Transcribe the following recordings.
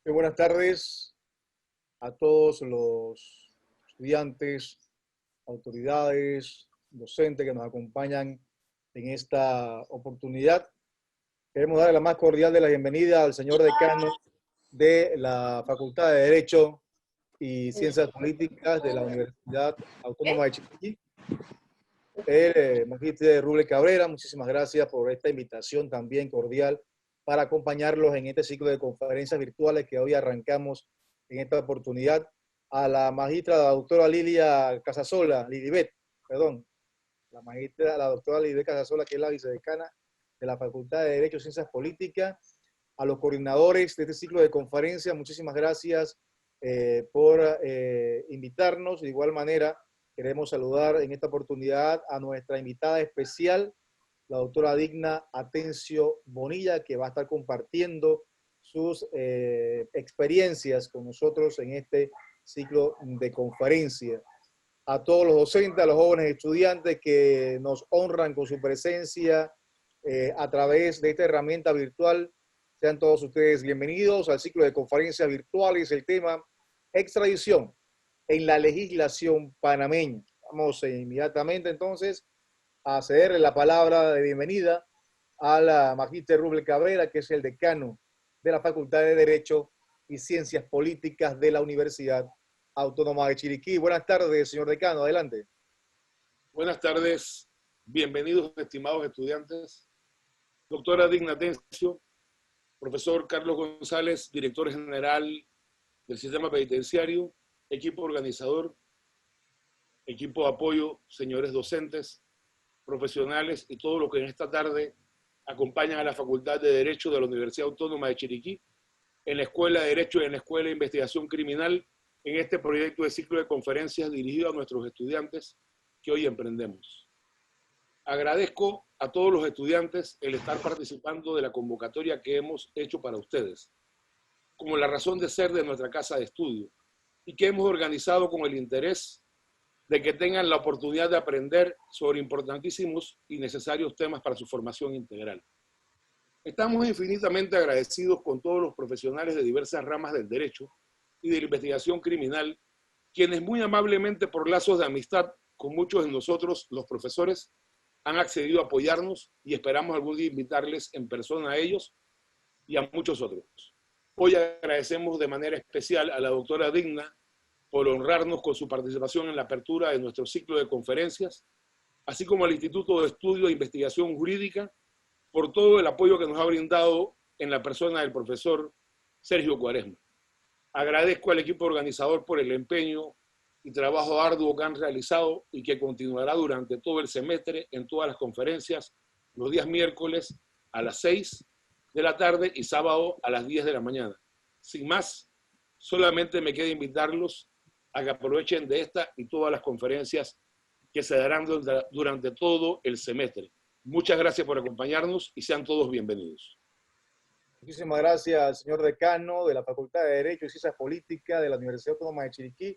Muy buenas tardes a todos los estudiantes, autoridades, docentes que nos acompañan en esta oportunidad. Queremos darle la más cordial de la bienvenida al señor decano de la Facultad de Derecho y Ciencias Políticas de la Universidad Autónoma de Chiriquí, el magíster Rubén Cabrera. Muchísimas gracias por esta invitación también cordial para acompañarlos en este ciclo de conferencias virtuales que hoy arrancamos en esta oportunidad. A la magistra, la doctora Lilibet, la magistra, la doctora Lilibet Casasola, que es la vicedecana de la Facultad de Derecho y Ciencias Políticas, a los coordinadores de este ciclo de conferencias, muchísimas gracias por invitarnos. De igual manera, queremos saludar en esta oportunidad a nuestra invitada especial, la doctora Digna Atencio Bonilla, que va a estar compartiendo sus experiencias con nosotros en este ciclo de conferencia. A todos los docentes, a los jóvenes estudiantes que nos honran con su presencia a través de esta herramienta virtual, sean todos ustedes bienvenidos al ciclo de conferencias virtuales. El tema: extradición en la legislación panameña. Vamos inmediatamente entonces a cederle la palabra de bienvenida a la magíster Rubén Cabrera, que es el decano de la Facultad de Derecho y Ciencias Políticas de la Universidad Autónoma de Chiriquí. Buenas tardes, señor decano, adelante. Buenas tardes, bienvenidos estimados estudiantes. Doctora Digna Atencio, profesor Carlos González, director general del sistema penitenciario, equipo organizador, equipo de apoyo, señores docentes, profesionales y todo lo que en esta tarde acompañan a la Facultad de Derecho de la Universidad Autónoma de Chiriquí, en la Escuela de Derecho y en la Escuela de Investigación Criminal, en este proyecto de ciclo de conferencias dirigido a nuestros estudiantes que hoy emprendemos. Agradezco a todos los estudiantes el estar participando de la convocatoria que hemos hecho para ustedes, como la razón de ser de nuestra casa de estudio, y que hemos organizado con el interés de que tengan la oportunidad de aprender sobre importantísimos y necesarios temas para su formación integral. Estamos infinitamente agradecidos con todos los profesionales de diversas ramas del derecho y de la investigación criminal, quienes muy amablemente, por lazos de amistad con muchos de nosotros, los profesores, han accedido a apoyarnos, y esperamos algún día invitarles en persona a ellos y a muchos otros. Hoy agradecemos de manera especial a la doctora Digna por honrarnos con su participación en la apertura de nuestro ciclo de conferencias, así como al Instituto de Estudio e Investigación Jurídica por todo el apoyo que nos ha brindado en la persona del profesor Sergio Cuaresma. Agradezco al equipo organizador por el empeño y trabajo arduo que han realizado y que continuará durante todo el semestre en todas las conferencias, los días miércoles a las 6 de la tarde y sábado a las 10 de la mañana. Sin más, solamente me queda invitarlos a que aprovechen de esta y todas las conferencias que se darán durante todo el semestre. Muchas gracias por acompañarnos y sean todos bienvenidos. Muchísimas gracias, señor decano de la Facultad de Derecho y Ciencias Políticas de la Universidad Autónoma de Chiriquí,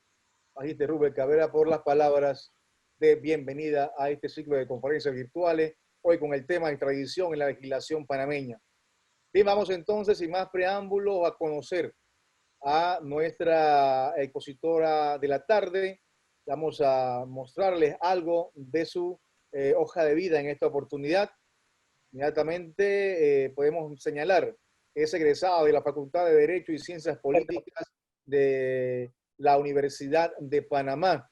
magíster Rubén Cabrera, por las palabras de bienvenida a este ciclo de conferencias virtuales, hoy con el tema de extradición en la legislación panameña. Bien, vamos entonces, sin más preámbulos, a conocer a nuestra expositora de la tarde. Vamos a mostrarles algo de su hoja de vida en esta oportunidad. Inmediatamente podemos señalar que es egresada de la Facultad de Derecho y Ciencias Políticas de la Universidad de Panamá,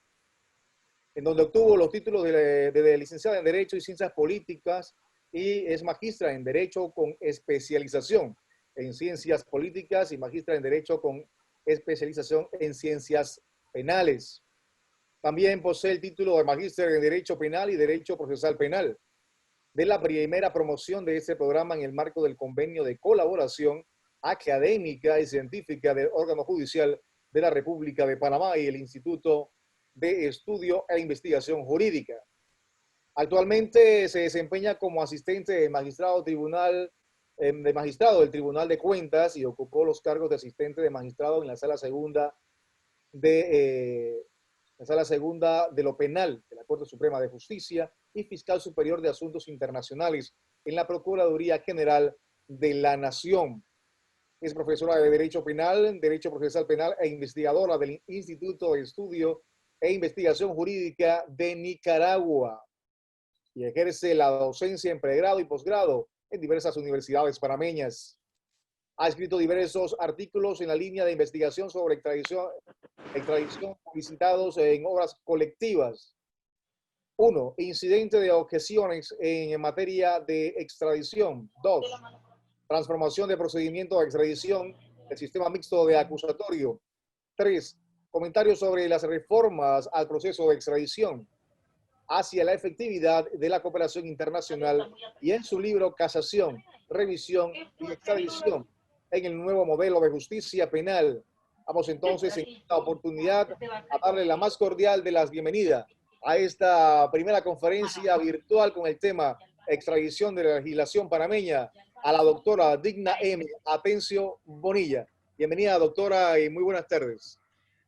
en donde obtuvo los títulos de licenciada en Derecho y Ciencias Políticas, y es magistra en Derecho con especialización en Ciencias Políticas y magistra en Derecho con especialización en Ciencias Penales. También posee el título de magíster en Derecho Penal y Derecho Procesal Penal, de la primera promoción de este programa en el marco del convenio de colaboración académica y científica del órgano judicial de la República de Panamá y el Instituto de Estudio e Investigación Jurídica. Actualmente se desempeña como asistente de magistrado del Tribunal de Cuentas, y ocupó los cargos de asistente de magistrado en la Sala Segunda de lo Penal de la Corte Suprema de Justicia y Fiscal Superior de Asuntos Internacionales en la Procuraduría General de la Nación. Es profesora de Derecho Penal, Derecho Procesal Penal e investigadora del Instituto de Estudio e Investigación Jurídica de Nicaragua y ejerce la docencia en pregrado y posgrado en diversas universidades panameñas. Ha escrito diversos artículos en la línea de investigación sobre extradición publicitados en obras colectivas. 1. Incidente de objeciones en materia de extradición. 2. Transformación de procedimiento de extradición del sistema mixto de acusatorio. 3. Comentarios sobre las reformas al proceso de extradición hacia la efectividad de la cooperación internacional, y en su libro Casación, Revisión y Extradición en el nuevo modelo de justicia penal. Vamos entonces en esta oportunidad a darle la más cordial de las bienvenidas a esta primera conferencia virtual con el tema extradición de la legislación panameña a la doctora Digna M. Atencio Bonilla. Bienvenida, doctora, y muy buenas tardes.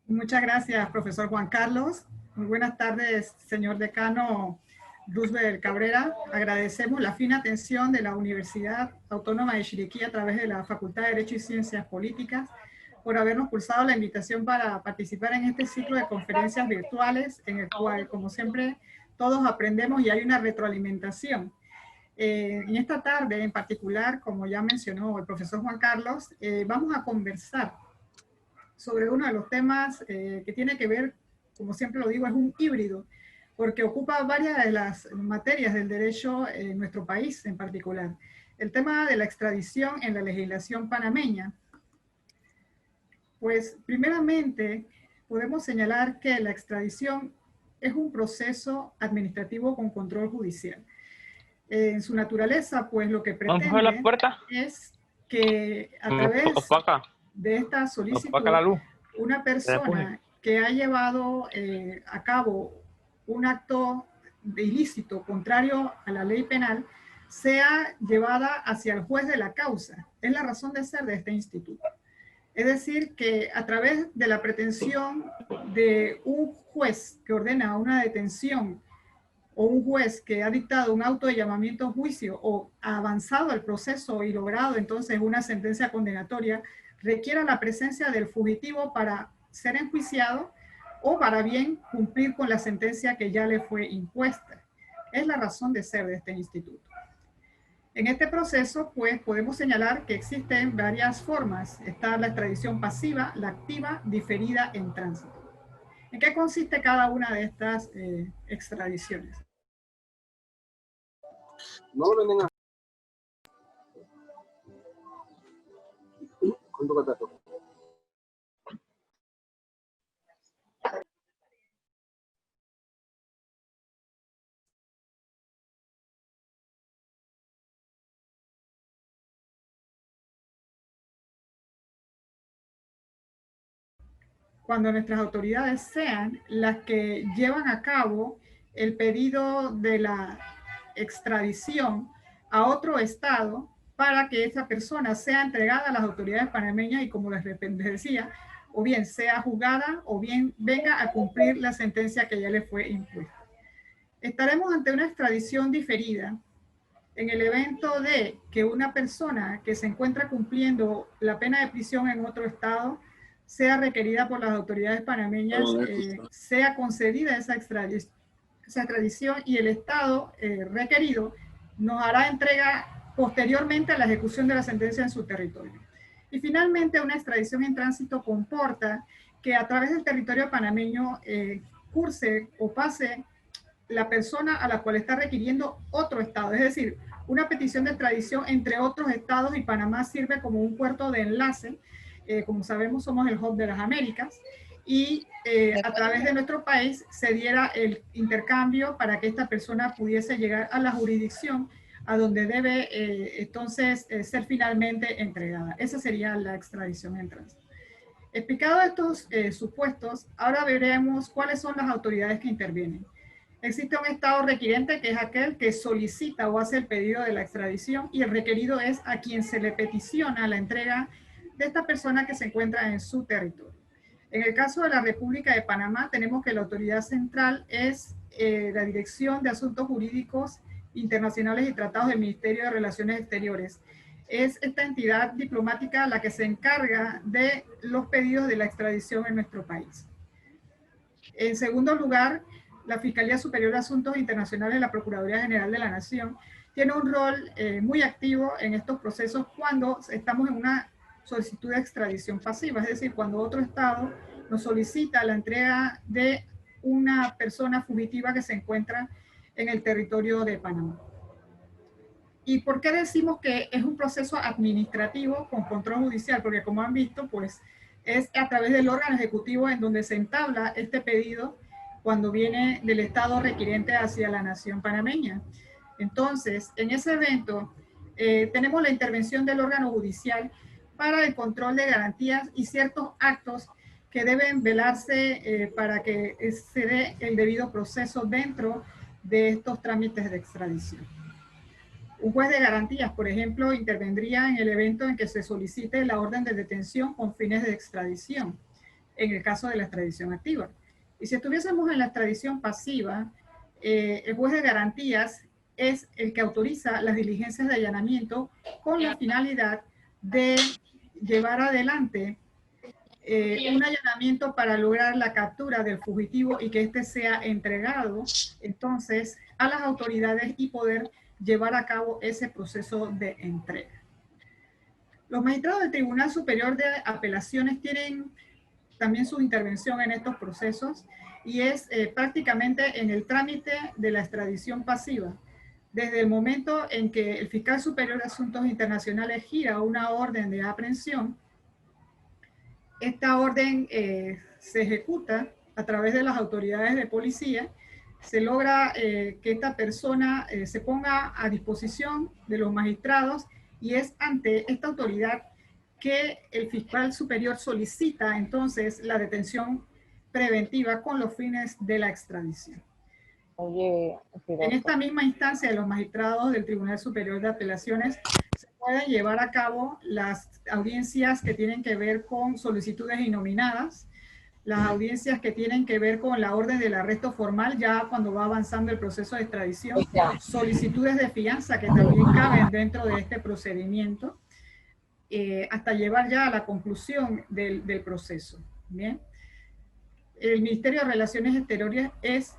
Muchas gracias, profesor Juan Carlos. Muy buenas tardes, señor decano Roosevelt Cabrera. Agradecemos la fina atención de la Universidad Autónoma de Chiriquí a través de la Facultad de Derecho y Ciencias Políticas por habernos cursado la invitación para participar en este ciclo de conferencias virtuales en el cual, como siempre, todos aprendemos y hay una retroalimentación. En esta tarde, en particular, como ya mencionó el profesor Juan Carlos, vamos a conversar sobre uno de los temas que tiene que ver, como siempre lo digo, es un híbrido, porque ocupa varias de las materias del derecho en nuestro país en particular. El tema de la extradición en la legislación panameña. Pues, primeramente, podemos señalar que la extradición es un proceso administrativo con control judicial. En su naturaleza, pues, lo que pretende es que a través de esta solicitud, una persona que ha llevado a cabo un acto de ilícito contrario a la ley penal sea llevada hacia el juez de la causa. Es la razón de ser de este instituto. Es decir, que a través de la pretensión de un juez que ordena una detención o un juez que ha dictado un auto de llamamiento a juicio o ha avanzado el proceso y logrado entonces una sentencia condenatoria, requiera la presencia del fugitivo para ser enjuiciado o para bien cumplir con la sentencia que ya le fue impuesta. Es la razón de ser de este instituto. En este proceso, pues, podemos señalar que existen varias formas. Está la extradición pasiva, la activa, diferida en tránsito. ¿En qué consiste cada una de estas extradiciones? No, nena. Cuando nuestras autoridades sean las que llevan a cabo el pedido de la extradición a otro estado para que esa persona sea entregada a las autoridades panameñas y, como les decía, o bien sea juzgada o bien venga a cumplir la sentencia que ya le fue impuesta. Estaremos ante una extradición diferida en el evento de que una persona que se encuentra cumpliendo la pena de prisión en otro estado sea requerida por las autoridades panameñas, sea concedida esa extradición y el estado requerido nos hará entrega posteriormente a la ejecución de la sentencia en su territorio. Y finalmente, una extradición en tránsito comporta que a través del territorio panameño curse o pase la persona a la cual está requiriendo otro estado, es decir, una petición de extradición entre otros estados, y Panamá sirve como un puerto de enlace. Como sabemos, somos el hub de las Américas, y a través de nuestro país se diera el intercambio para que esta persona pudiese llegar a la jurisdicción a donde debe entonces ser finalmente entregada. Esa sería la extradición en tránsito. Explicado estos supuestos, ahora veremos cuáles son las autoridades que intervienen. Existe un estado requirente, que es aquel que solicita o hace el pedido de la extradición, y el requerido es a quien se le peticiona la entrega de esta persona que se encuentra en su territorio. En el caso de la República de Panamá, tenemos que la autoridad central es la Dirección de Asuntos Jurídicos Internacionales y Tratados del Ministerio de Relaciones Exteriores. es esta entidad diplomática la que se encarga de los pedidos de la extradición en nuestro país. En segundo lugar, la Fiscalía Superior de Asuntos Internacionales de la Procuraduría General de la Nación tiene un rol muy activo en estos procesos cuando estamos en una solicitud de extradición pasiva, es decir, cuando otro Estado nos solicita la entrega de una persona fugitiva que se encuentra en el territorio de Panamá. ¿Y por qué decimos que es un proceso administrativo con control judicial? Porque como han visto, pues es a través del órgano ejecutivo en donde se entabla este pedido cuando viene del Estado requiriente hacia la nación panameña. Entonces, en ese evento tenemos la intervención del órgano judicial para el control de garantías y ciertos actos que deben velarse para que se dé el debido proceso dentro de estos trámites de extradición. Un juez de garantías, por ejemplo, intervendría en el evento en que se solicite la orden de detención con fines de extradición, en el caso de la extradición activa. Y si estuviésemos en la extradición pasiva, el juez de garantías es el que autoriza las diligencias de allanamiento con la finalidad de llevar adelante un allanamiento para lograr la captura del fugitivo y que éste sea entregado entonces a las autoridades y poder llevar a cabo ese proceso de entrega. Los magistrados del Tribunal Superior de Apelaciones tienen también su intervención en estos procesos y es prácticamente en el trámite de la extradición pasiva. Desde el momento en que el Fiscal Superior de Asuntos Internacionales gira una orden de aprehensión, esta orden se ejecuta a través de las autoridades de policía, se logra que esta persona se ponga a disposición de los magistrados y es ante esta autoridad que el fiscal superior solicita entonces la detención preventiva con los fines de la extradición. En esta misma instancia de los magistrados del Tribunal Superior de Apelaciones se pueden llevar a cabo las audiencias que tienen que ver con solicitudes innominadas, las audiencias que tienen que ver con la orden del arresto formal, ya cuando va avanzando el proceso de extradición, solicitudes de fianza que también caben dentro de este procedimiento, hasta llevar ya a la conclusión del proceso. ¿Bien? El Ministerio de Relaciones Exteriores es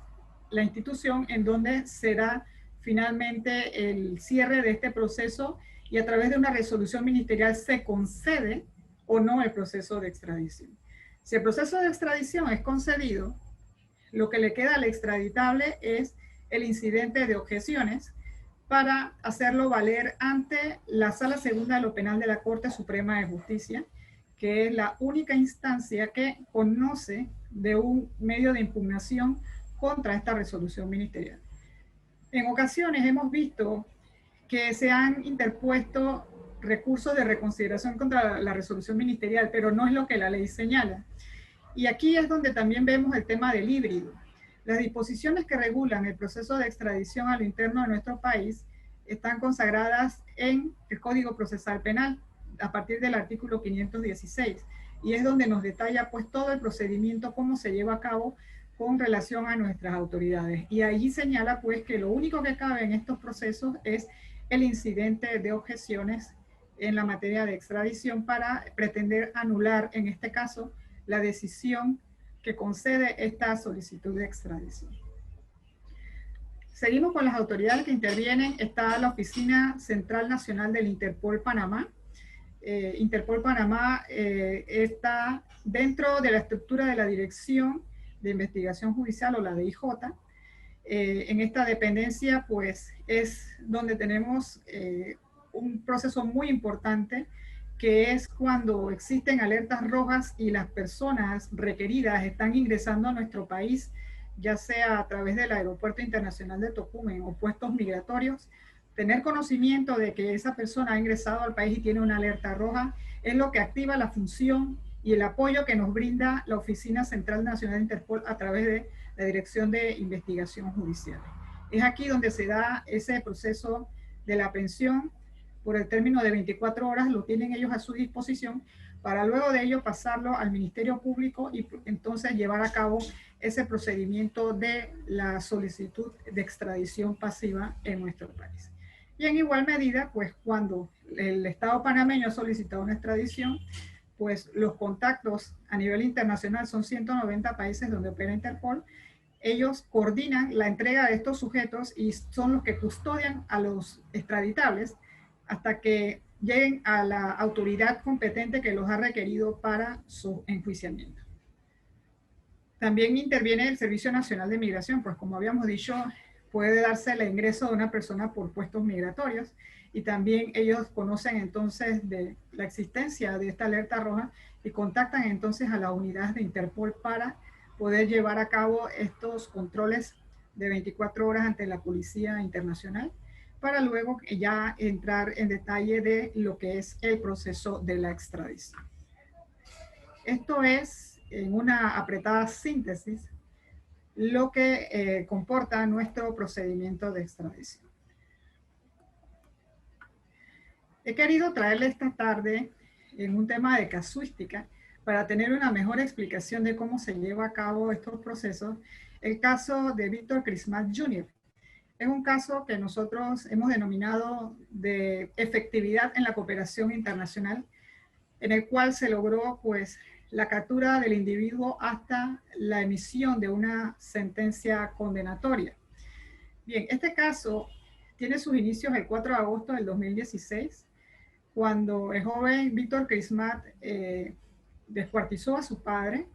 la institución en donde será finalmente el cierre de este proceso y a través de una resolución ministerial se concede o no el proceso de extradición. Si el proceso de extradición es concedido, lo que le queda al extraditable es el incidente de objeciones para hacerlo valer ante la Sala Segunda de lo Penal de la Corte Suprema de Justicia, que es la única instancia que conoce de un medio de impugnación contra esta resolución ministerial. En ocasiones hemos visto que se han interpuesto recursos de reconsideración contra la resolución ministerial, pero no es lo que la ley señala. Y aquí es donde también vemos el tema del híbrido. Las disposiciones que regulan el proceso de extradición a lo interno de nuestro país están consagradas en el Código Procesal Penal, a partir del artículo 516, y es donde nos detalla pues todo el procedimiento, cómo se lleva a cabo con relación a nuestras autoridades. Y allí señala pues que lo único que cabe en estos procesos es el incidente de objeciones en la materia de extradición para pretender anular, en este caso, la decisión que concede esta solicitud de extradición. Seguimos con las autoridades que intervienen. Está la Oficina Central Nacional del Interpol Panamá. Interpol Panamá está dentro de la estructura de la Dirección de Investigación Judicial o la DIJ. En esta dependencia pues es donde tenemos un proceso muy importante, que es cuando existen alertas rojas y las personas requeridas están ingresando a nuestro país, ya sea a través del Aeropuerto Internacional de Tocumen o puestos migratorios. Tener conocimiento de que esa persona ha ingresado al país y tiene una alerta roja es lo que activa la función y el apoyo que nos brinda la Oficina Central Nacional de Interpol a través de la Dirección de Investigación Judicial. Es aquí donde se da ese proceso de la aprehensión. Por el término de 24 horas lo tienen ellos a su disposición para luego de ello pasarlo al Ministerio Público y entonces llevar a cabo ese procedimiento de la solicitud de extradición pasiva en nuestro país. Y en igual medida, pues cuando el Estado panameño ha solicitado una extradición, pues los contactos a nivel internacional, son 190 países donde opera Interpol, ellos coordinan la entrega de estos sujetos y son los que custodian a los extraditables hasta que lleguen a la autoridad competente que los ha requerido para su enjuiciamiento. También interviene el Servicio Nacional de Migración, pues como habíamos dicho, puede darse el ingreso de una persona por puestos migratorios, y también ellos conocen entonces de la existencia de esta alerta roja y contactan entonces a la unidad de Interpol para poder llevar a cabo estos controles de 24 horas ante la Policía Internacional, para luego ya entrar en detalle de lo que es el proceso de la extradición. Esto es, en una apretada síntesis, lo que comporta nuestro procedimiento de extradición. He querido traerle esta tarde en un tema de casuística para tener una mejor explicación de cómo se lleva a cabo estos procesos, el caso de Víctor Crismat Jr. Es un caso que nosotros hemos denominado de efectividad en la cooperación internacional, en el cual se logró pues la captura del individuo hasta la emisión de una sentencia condenatoria. Bien, este caso tiene sus inicios el 4 de agosto del 2016, cuando el joven Víctor Crismat descuartizó a su padre,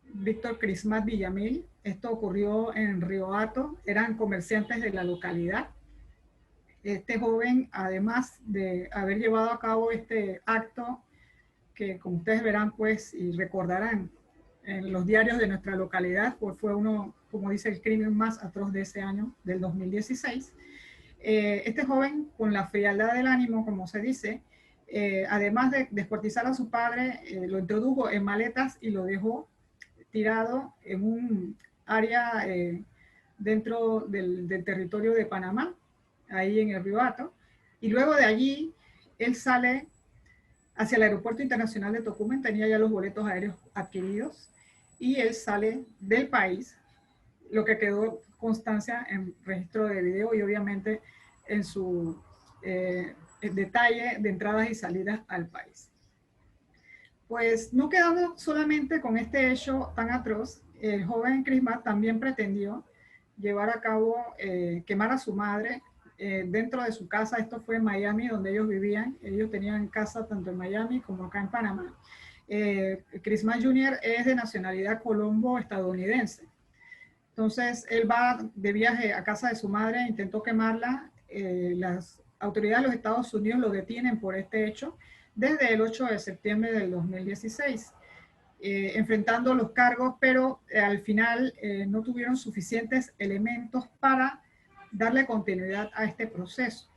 Víctor Crismat Villamil. Esto ocurrió en Río Hato, eran comerciantes de la localidad. Este joven, además de haber llevado a cabo este acto, que como ustedes verán pues y recordarán en los diarios de nuestra localidad, pues fue uno, como dice, el crimen más atroz de ese año, del 2016. Este joven, con la frialdad del ánimo, como se dice, además de descuartizar a su padre, lo introdujo en maletas y lo dejó tirado en un área dentro del territorio de Panamá, ahí en el Río Hato, y luego de allí él sale hacia el Aeropuerto Internacional de Tocumen, tenía ya los boletos aéreos adquiridos, y él sale del país, lo que quedó constancia en registro de video y obviamente en su detalle de entradas y salidas al país. Pues no quedando solamente con este hecho tan atroz, el joven Crismat también pretendió llevar a cabo, quemar a su madre dentro de su casa. Esto fue en Miami, donde ellos vivían. Ellos tenían casa tanto en Miami como acá en Panamá. Crismat Jr. es de nacionalidad colombo-estadounidense. Entonces, él va de viaje a casa de su madre, intentó quemarla. Las autoridades de los Estados Unidos lo detienen por este hecho desde el 8 de septiembre del 2016, enfrentando los cargos, pero al final no tuvieron suficientes elementos para darle continuidad a este proceso.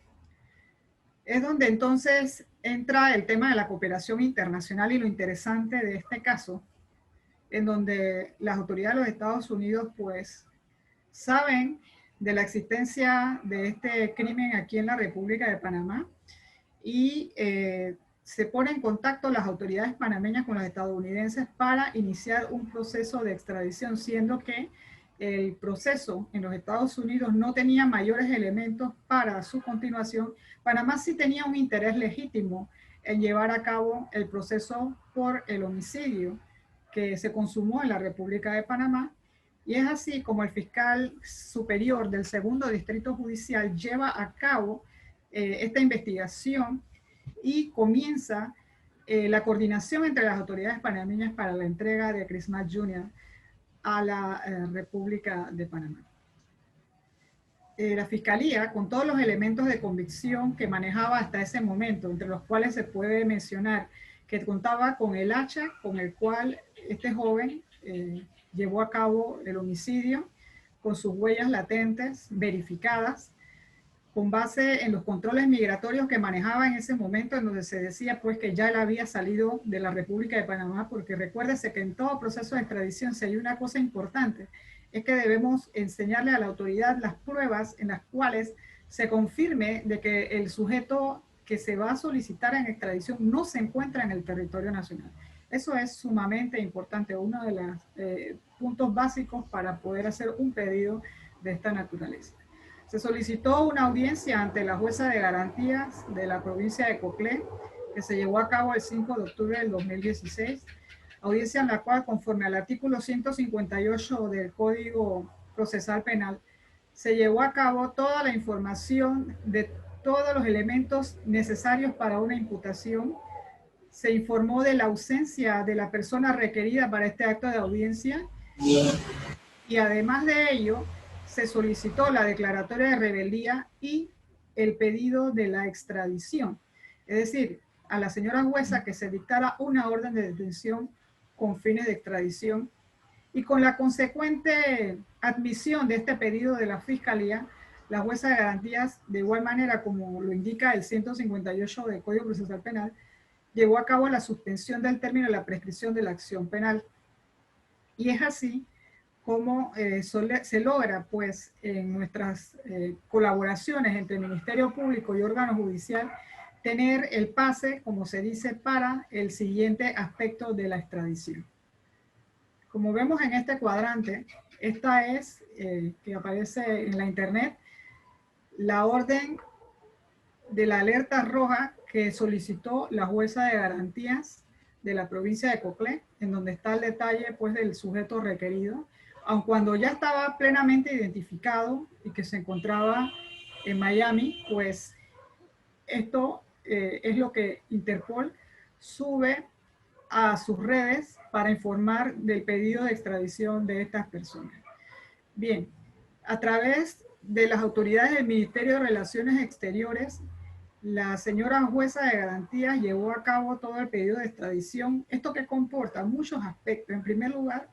Es donde entonces entra el tema de la cooperación internacional y lo interesante de este caso, en donde las autoridades de los Estados Unidos pues saben de la existencia de este crimen aquí en la República de Panamá y se pone en contacto las autoridades panameñas con las estadounidenses para iniciar un proceso de extradición, siendo que el proceso en los Estados Unidos no tenía mayores elementos para su continuación. Panamá sí tenía un interés legítimo en llevar a cabo el proceso por el homicidio que se consumó en la República de Panamá, y es así como el fiscal superior del segundo distrito judicial lleva a cabo esta investigación y comienza la coordinación entre las autoridades panameñas para la entrega de Crismat Jr. a la República de Panamá. La Fiscalía, con todos los elementos de convicción que manejaba hasta ese momento, entre los cuales se puede mencionar que contaba con el hacha con el cual este joven llevó a cabo el homicidio, con sus huellas latentes verificadas, con base en los controles migratorios que manejaba en ese momento, en donde se decía pues que ya él había salido de la República de Panamá, porque recuérdese que en todo proceso de extradición, si hay una cosa importante, es que debemos enseñarle a la autoridad las pruebas en las cuales se confirme de que el sujeto que se va a solicitar en extradición no se encuentra en el territorio nacional. Eso es sumamente importante, uno de los puntos básicos para poder hacer un pedido de esta naturaleza. Se solicitó una audiencia ante la jueza de garantías de la provincia de Coclé, que se llevó a cabo el 5 de octubre del 2016, audiencia en la cual, conforme al artículo 158 del Código Procesal Penal, se llevó a cabo toda la información de todos los elementos necesarios para una imputación. Se informó de la ausencia de la persona requerida para este acto de audiencia y además de ello se solicitó la declaratoria de rebeldía y el pedido de la extradición. Es decir, a la señora jueza que se dictara una orden de detención con fines de extradición, y con la consecuente admisión de este pedido de la Fiscalía, la jueza de garantías, de igual manera como lo indica el 158 del Código Procesal Penal, llevó a cabo la suspensión del término de la prescripción de la acción penal. Y es así como se logra, pues, en nuestras colaboraciones entre el Ministerio Público y órgano judicial, tener el pase, como se dice, para el siguiente aspecto de la extradición. Como vemos en este cuadrante, esta es, que aparece en la internet, la orden de la alerta roja que solicitó la jueza de garantías de la provincia de Coclé, en donde está el detalle, pues, del sujeto requerido, aun cuando ya estaba plenamente identificado y que se encontraba en Miami, pues esto es lo que Interpol sube a sus redes para informar del pedido de extradición de estas personas. Bien, a través de las autoridades del Ministerio de Relaciones Exteriores, la señora jueza de garantías llevó a cabo todo el pedido de extradición. Esto que comporta muchos aspectos. En primer lugar,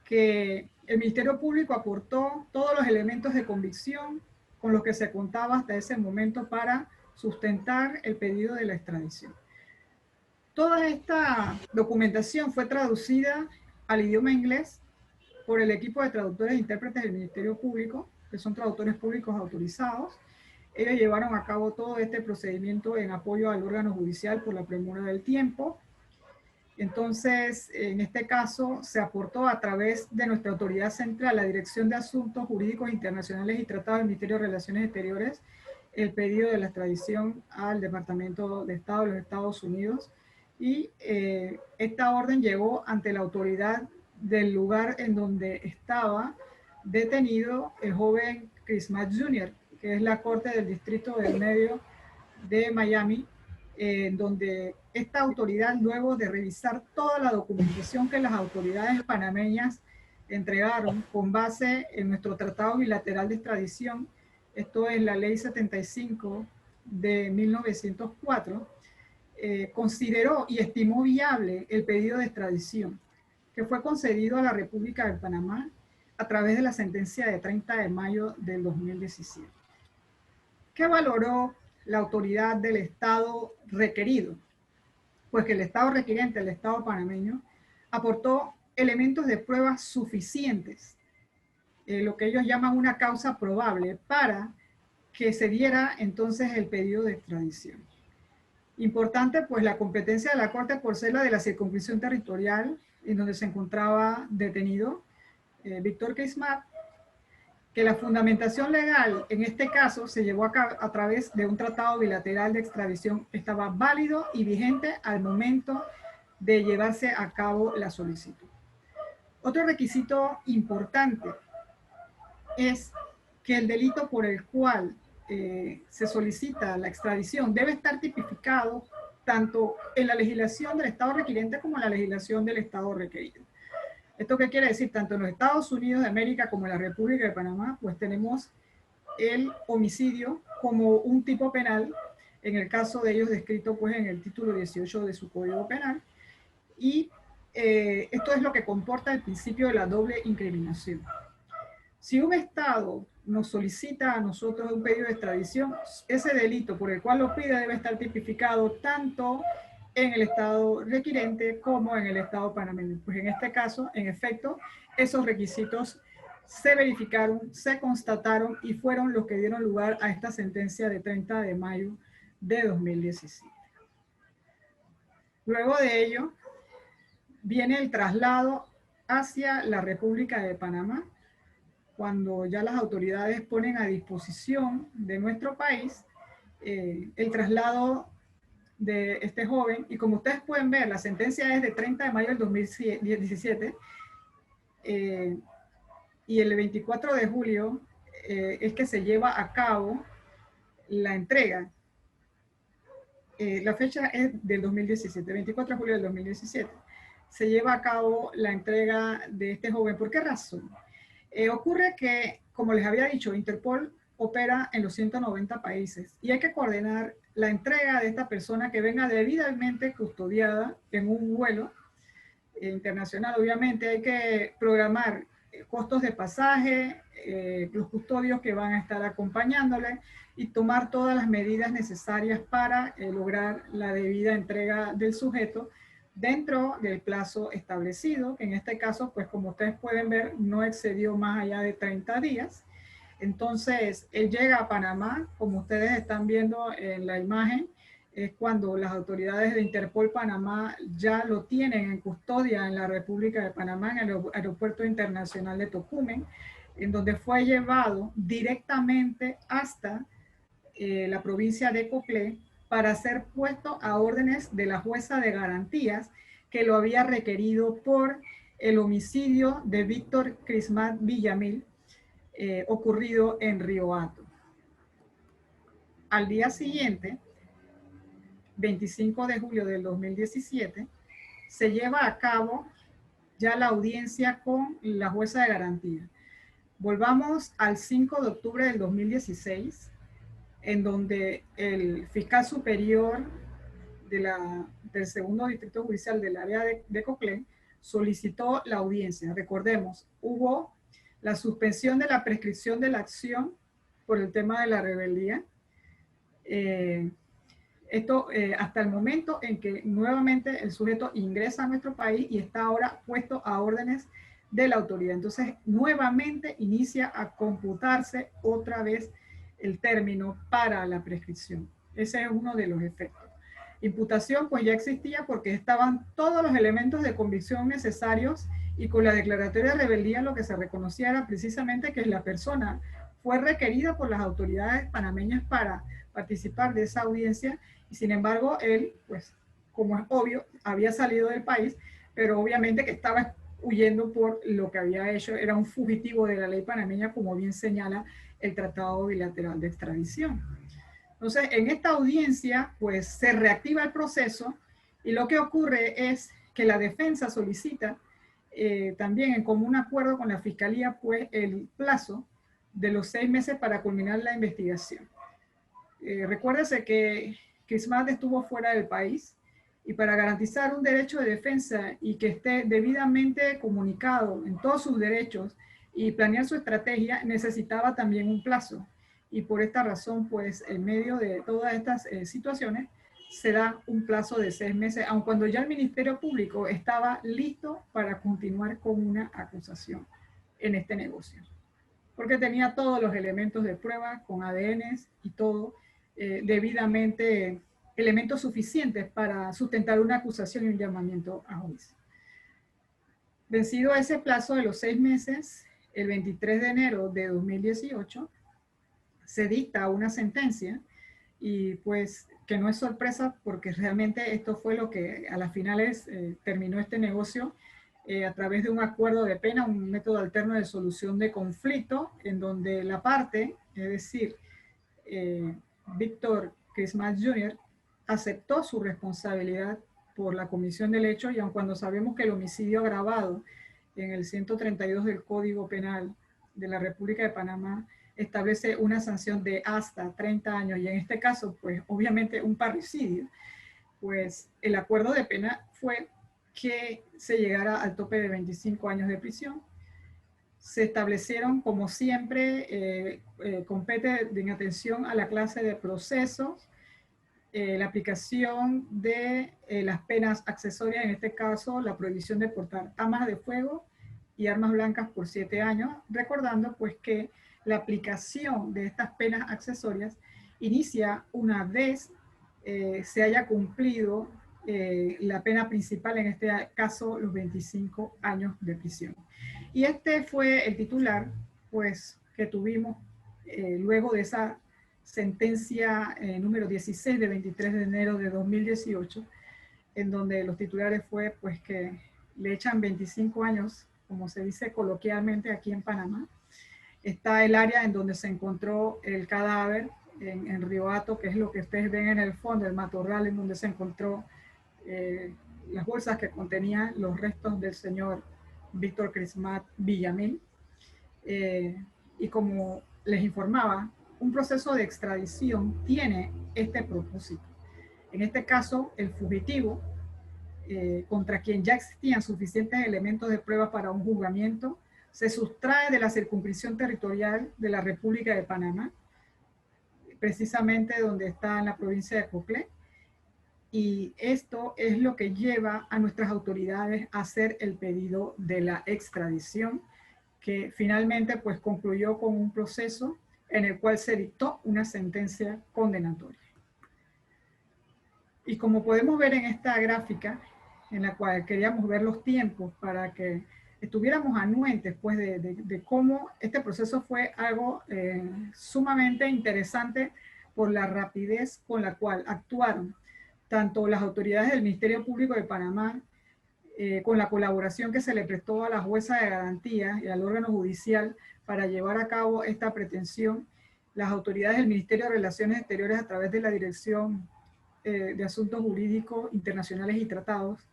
que el Ministerio Público aportó todos los elementos de convicción con los que se contaba hasta ese momento para sustentar el pedido de la extradición. Toda esta documentación fue traducida al idioma inglés por el equipo de traductores e intérpretes del Ministerio Público, que son traductores públicos autorizados. Ellos llevaron a cabo todo este procedimiento en apoyo al órgano judicial por la premura del tiempo. Entonces, en este caso, se aportó a través de nuestra autoridad central, la Dirección de Asuntos Jurídicos Internacionales y Tratados del Ministerio de Relaciones Exteriores, el pedido de la extradición al Departamento de Estado de los Estados Unidos. Y esta orden llegó ante la autoridad del lugar en donde estaba detenido el joven Chris Mack Jr., que es la Corte del Distrito del Medio de Miami, donde esta autoridad, luego de revisar toda la documentación que las autoridades panameñas entregaron con base en nuestro tratado bilateral de extradición, esto es la Ley 75 de 1904, consideró y estimó viable el pedido de extradición que fue concedido a la República de Panamá a través de la sentencia de 30 de mayo del 2017. ¿Qué valoró la autoridad del Estado requerido? Pues que el Estado requiriente, el Estado panameño, aportó elementos de pruebas suficientes, lo que ellos llaman una causa probable, para que se diera entonces el pedido de extradición. Importante, pues, la competencia de la Corte por ser la de la circunscripción territorial en donde se encontraba detenido Víctor Chris Mack, que la fundamentación legal en este caso se llevó a través de un tratado bilateral de extradición que estaba válido y vigente al momento de llevarse a cabo la solicitud. Otro requisito importante es que el delito por el cual se solicita la extradición debe estar tipificado tanto en la legislación del Estado requiriente como en la legislación del Estado requerido. ¿Esto qué quiere decir? Tanto en los Estados Unidos de América como en la República de Panamá, pues tenemos el homicidio como un tipo penal, en el caso de ellos descrito pues en el título 18 de su Código Penal, y esto es lo que comporta el principio de la doble incriminación. Si un Estado nos solicita a nosotros un pedido de extradición, ese delito por el cual lo pide debe estar tipificado tanto en el Estado requirente como en el Estado panameño. Pues en este caso, en efecto, esos requisitos se verificaron, se constataron y fueron los que dieron lugar a esta sentencia de 30 de mayo de 2017. Luego de ello, viene el traslado hacia la República de Panamá, cuando ya las autoridades ponen a disposición de nuestro país el traslado de este joven. Y como ustedes pueden ver, la sentencia es de 30 de mayo del 2017 y el 24 de julio es que se lleva a cabo la entrega. La fecha es del 2017, 24 de julio del 2017. Se lleva a cabo la entrega de este joven. ¿Por qué razón? Ocurre que, como les había dicho, Interpol opera en los 190 países y hay que coordinar la entrega de esta persona que venga debidamente custodiada en un vuelo internacional. Obviamente hay que programar costos de pasaje, los custodios que van a estar acompañándole y tomar todas las medidas necesarias para lograr la debida entrega del sujeto dentro del plazo establecido. En este caso, pues como ustedes pueden ver, no excedió más allá de 30 días. Entonces, él llega a Panamá, como ustedes están viendo en la imagen, es cuando las autoridades de Interpol Panamá ya lo tienen en custodia en la República de Panamá, en el Aeropuerto Internacional de Tocumen, en donde fue llevado directamente hasta la provincia de Coclé para ser puesto a órdenes de la jueza de garantías que lo había requerido por el homicidio de Víctor Crismat Villamil, ocurrido en Río Hato. Al día siguiente, 25 de julio del 2017, se lleva a cabo ya la audiencia con la jueza de garantía. Volvamos al 5 de octubre del 2016, en donde el fiscal superior del segundo distrito judicial del área de Coclé solicitó la audiencia. Recordemos, hubo la suspensión de la prescripción de la acción por el tema de la rebeldía. Esto hasta el momento en que nuevamente el sujeto ingresa a nuestro país y está ahora puesto a órdenes de la autoridad. Entonces, nuevamente inicia a computarse otra vez el término para la prescripción. Ese es uno de los efectos. Imputación, pues ya existía porque estaban todos los elementos de convicción necesarios y con la declaratoria de rebeldía lo que se reconocía era precisamente que la persona fue requerida por las autoridades panameñas para participar de esa audiencia y sin embargo él, pues como es obvio, había salido del país, pero obviamente que estaba huyendo por lo que había hecho, era un fugitivo de la ley panameña, como bien señala el Tratado Bilateral de Extradición. Entonces, en esta audiencia, pues se reactiva el proceso y lo que ocurre es que la defensa solicita también en común acuerdo con la Fiscalía, pues el plazo de los 6 meses para culminar la investigación. Recuérdese que Crismat estuvo fuera del país y para garantizar un derecho de defensa y que esté debidamente comunicado en todos sus derechos y planear su estrategia, necesitaba también un plazo. Y por esta razón, pues, en medio de todas estas situaciones, se da un plazo de 6 meses, aun cuando ya el Ministerio Público estaba listo para continuar con una acusación en este negocio. Porque tenía todos los elementos de prueba, con ADNs y todo, debidamente elementos suficientes para sustentar una acusación y un llamamiento a juicio. Vencido ese plazo de los 6 meses, el 23 de enero de 2018, se dicta una sentencia y pues que no es sorpresa porque realmente esto fue lo que a las finales terminó este negocio a través de un acuerdo de pena, un método alterno de solución de conflicto en donde la parte, es decir, Víctor Crismat Jr., aceptó su responsabilidad por la comisión del hecho y aun cuando sabemos que el homicidio agravado en el 132 del Código Penal de la República de Panamá establece una sanción de hasta 30 años y en este caso, pues obviamente un parricidio, pues el acuerdo de pena fue que se llegara al tope de 25 años de prisión. Se establecieron, como siempre, compete en atención a la clase de procesos, la aplicación de las penas accesorias, en este caso la prohibición de portar armas de fuego y armas blancas por 7 años, recordando pues que la aplicación de estas penas accesorias inicia una vez se haya cumplido la pena principal, en este caso los 25 años de prisión. Y este fue el titular pues, que tuvimos luego de esa sentencia número 16 de 23 de enero de 2018, en donde los titulares fue pues que le echan 25 años, como se dice coloquialmente aquí en Panamá. Está el área en donde se encontró el cadáver en Río Hato, que es lo que ustedes ven en el fondo, el matorral en donde se encontró las bolsas que contenían los restos del señor Víctor Crismat Villamil. Y como les informaba, un proceso de extradición tiene este propósito. En este caso, el fugitivo, contra quien ya existían suficientes elementos de prueba para un juzgamiento, se sustrae de la circunscripción territorial de la República de Panamá, precisamente donde está en la provincia de Coclé, y esto es lo que lleva a nuestras autoridades a hacer el pedido de la extradición, que finalmente pues concluyó con un proceso en el cual se dictó una sentencia condenatoria. Y como podemos ver en esta gráfica, en la cual queríamos ver los tiempos para que estuviéramos anuentes pues, de cómo este proceso fue algo sumamente interesante por la rapidez con la cual actuaron tanto las autoridades del Ministerio Público de Panamá, con la colaboración que se le prestó a la jueza de garantía y al órgano judicial para llevar a cabo esta pretensión, las autoridades del Ministerio de Relaciones Exteriores a través de la Dirección de Asuntos Jurídicos Internacionales y Tratados,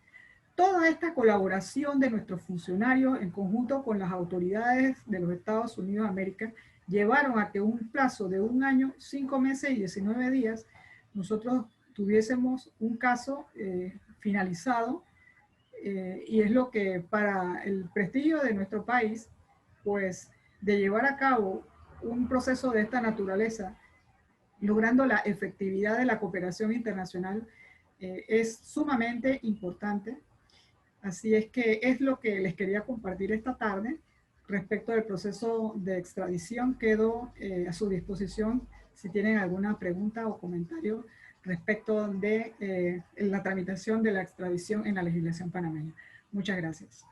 toda esta colaboración de nuestros funcionarios en conjunto con las autoridades de los Estados Unidos de América llevaron a que un plazo de 1 año, 5 meses y 19 días nosotros tuviésemos un caso finalizado, y es lo que para el prestigio de nuestro país, pues de llevar a cabo un proceso de esta naturaleza, logrando la efectividad de la cooperación internacional, es sumamente importante. Así es que es lo que les quería compartir esta tarde respecto del proceso de extradición. Quedo a su disposición si tienen alguna pregunta o comentario respecto de la tramitación de la extradición en la legislación panameña. Muchas gracias.